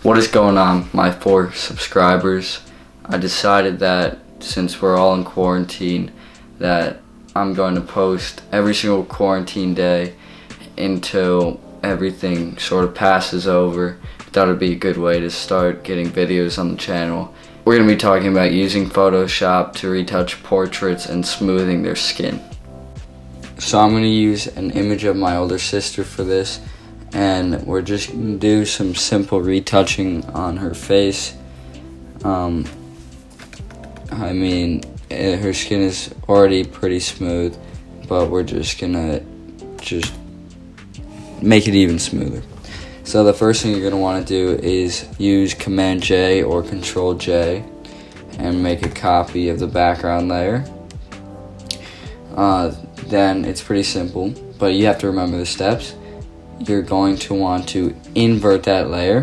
What is going on, my 4 subscribers? I decided that since we're all in quarantine that I'm going to post every single quarantine day until everything sort of passes over. I thought it'd be a good way to start getting videos on the channel. We're going to be talking about using Photoshop to retouch portraits and smoothing their skin. So I'm going to use an image of my older sister for this, and we're just going to do some simple retouching on her face. Her skin is already pretty smooth, but we're just going to make it even smoother. So the first thing you're going to want to do is use Command J or Control J and make a copy of the background layer. Then it's pretty simple, but you have to remember the steps. You're going to want to invert that layer.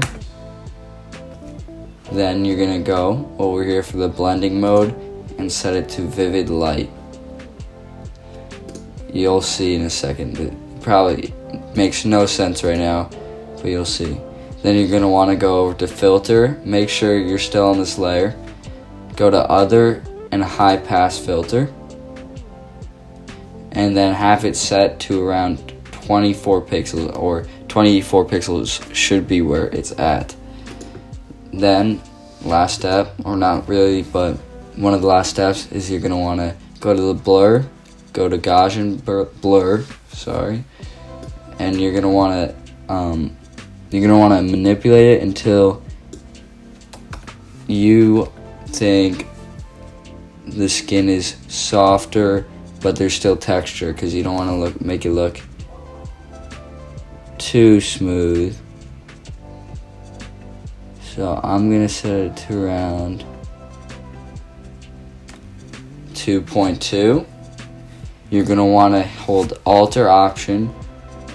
Then you're going to go over here for the blending mode and set it to vivid light. You'll see in a second. It probably makes no sense right now, but you'll see. Then you're going to want to go over to filter. Make sure you're still on this layer. Go to other and high pass filter, and then have it set to around 24 pixels, or 24 pixels should be where it's at. Then last step, or not really, but one of the last steps is you're going to want to go to the blur, go to Gaussian blur, and you're going to want to manipulate it until you think the skin is softer but there's still texture, because you don't want to make it look too smooth. So I'm going to set it to around 2.2. You're going to want to hold Alt or Option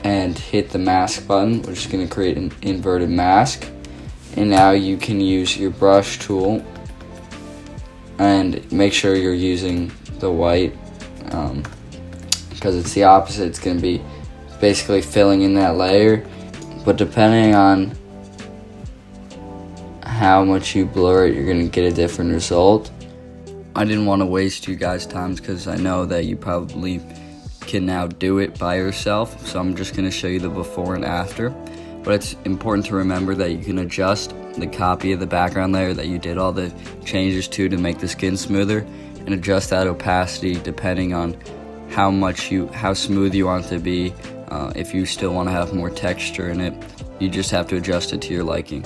and hit the mask button, which is going to create an inverted mask. And now you can use your brush tool and make sure you're using the white, because it's the opposite. It's going to be basically filling in that layer, but depending on how much you blur it, you're going to get a different result. I didn't want to waste you guys' time because I know that you probably can now do it by yourself, so I'm just going to show you the before and after. But it's important to remember that you can adjust the copy of the background layer that you did all the changes to make the skin smoother, and adjust that opacity depending on how smooth you want it to be. If you still want to have more texture in it, you just have to adjust it to your liking.